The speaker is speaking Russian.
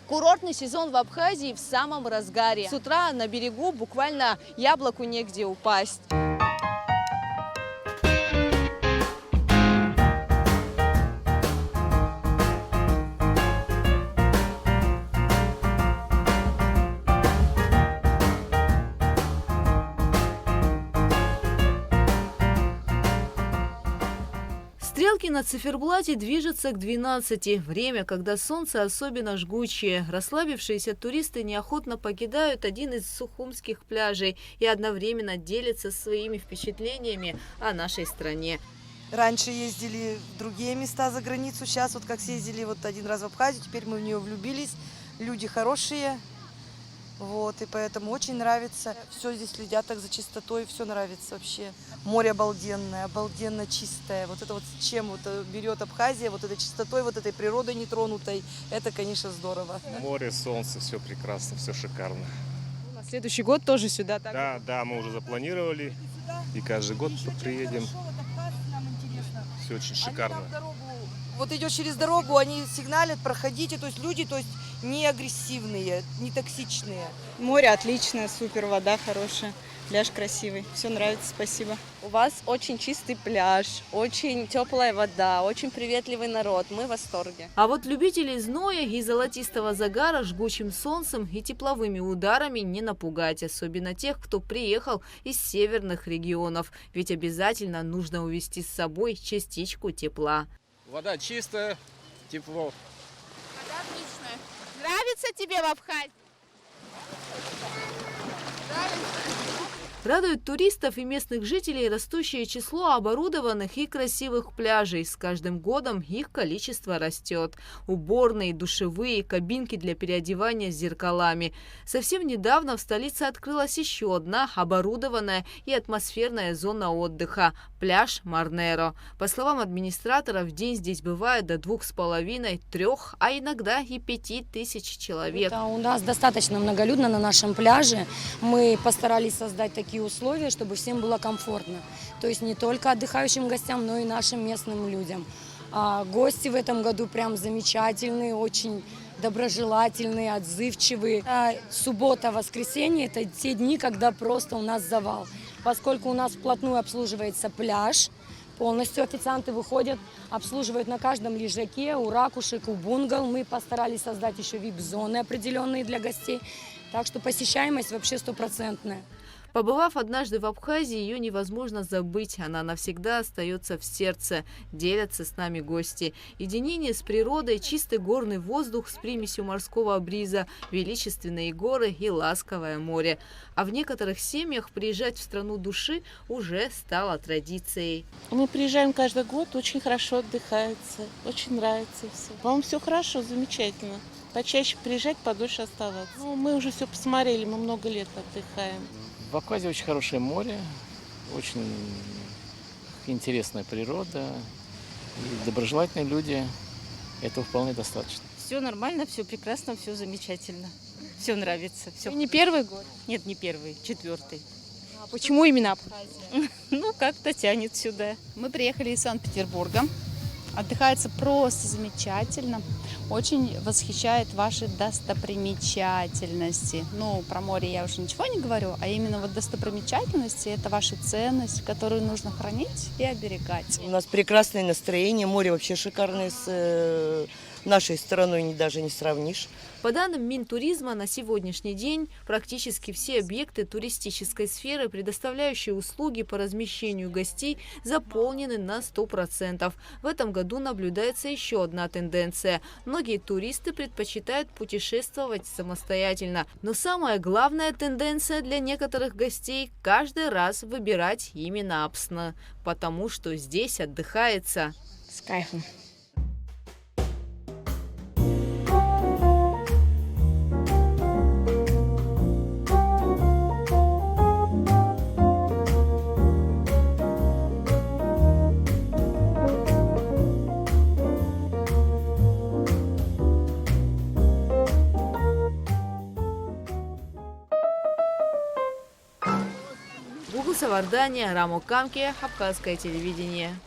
Курортный сезон в Абхазии в самом разгаре. С утра на берегу буквально яблоку негде упасть. Стрелки на циферблате движутся к 12. Время, когда солнце особенно жгучее. Расслабившиеся туристы неохотно покидают один из сухумских пляжей и одновременно делятся своими впечатлениями о нашей стране. Раньше ездили в другие места за границу, сейчас вот как съездили вот один раз в Абхазию, теперь мы в нее влюбились. Люди хорошие, вот, и поэтому очень нравится. Все здесь следят так за чистотой, все нравится вообще. Море обалденное, обалденно чистое. Вот это вот чем вот берет Абхазия, вот этой чистотой, вот этой природой нетронутой, это, конечно, здорово. Море, солнце, все прекрасно, все шикарно. На следующий год тоже сюда так? Да, мы уже запланировали, и каждый год приедем. Все очень шикарно. Вот идешь через дорогу, они сигналят, проходите, то есть люди, то есть не агрессивные, не токсичные. Море отличное, супер, вода хорошая, пляж красивый. Все нравится, спасибо. У вас очень чистый пляж, очень теплая вода, очень приветливый народ. Мы в восторге. А вот любителей зноя и золотистого загара жгучим солнцем и тепловыми ударами не напугать, особенно тех, кто приехал из северных регионов. Ведь обязательно нужно увезти с собой частичку тепла. Вода чистая, тепло. Вода отличная. Нравится тебе в Абхазии? Радует туристов и местных жителей растущее число оборудованных и красивых пляжей. С каждым годом их количество растет. Уборные, душевые, кабинки для переодевания с зеркалами. Совсем недавно в столице открылась еще одна оборудованная и атмосферная зона отдыха – пляж Марнеро. По словам администратора, в день здесь бывает до 2,5, 3, а иногда и 5000 человек. У нас достаточно многолюдно на нашем пляже. Мы постарались создать такие условия, чтобы всем было комфортно. То есть не только отдыхающим гостям, но и нашим местным людям. Гости в этом году прям замечательные, очень доброжелательные, отзывчивые. Суббота, воскресенье – это те дни, когда просто у нас завал. Поскольку у нас вплотную обслуживается пляж, полностью официанты выходят, обслуживают на каждом лежаке, у ракушек, у бунгал. Мы постарались создать еще вип-зоны определенные для гостей. Так что посещаемость вообще стопроцентная. Побывав однажды в Абхазии, ее невозможно забыть. Она навсегда остается в сердце. Делятся с нами гости. Единение с природой, чистый горный воздух с примесью морского бриза, величественные горы и ласковое море. А в некоторых семьях приезжать в страну души уже стало традицией. Мы приезжаем каждый год, очень хорошо отдыхается, очень нравится все. По-моему, все хорошо, замечательно. Почаще приезжать, подольше оставаться. Мы уже все посмотрели, мы много лет отдыхаем. В Абхазии очень хорошее море, очень интересная природа и доброжелательные люди. Этого вполне достаточно. Все нормально, все прекрасно, все замечательно. Все нравится. Все. Не первый год? Нет, не первый, 4-й. А почему именно Абхазия? Ну, как-то тянет сюда. Мы приехали из Санкт-Петербурга. Отдыхается просто замечательно. Очень восхищает ваши достопримечательности. Ну, про море я уже ничего не говорю, а именно вот достопримечательности – это ваша ценность, которую нужно хранить и оберегать. У нас прекрасное настроение, море вообще шикарное, с нашей страной даже не сравнишь. По данным Минтуризма, на сегодняшний день практически все объекты туристической сферы, предоставляющие услуги по размещению гостей, заполнены на 100%. В этом году наблюдается еще одна тенденция. Многие туристы предпочитают путешествовать самостоятельно. Но самая главная тенденция для некоторых гостей – каждый раз выбирать именно Апсна, потому что здесь отдыхается С кайфом. Гугу Савардания, Рамо Камке, Абхазское телевидение.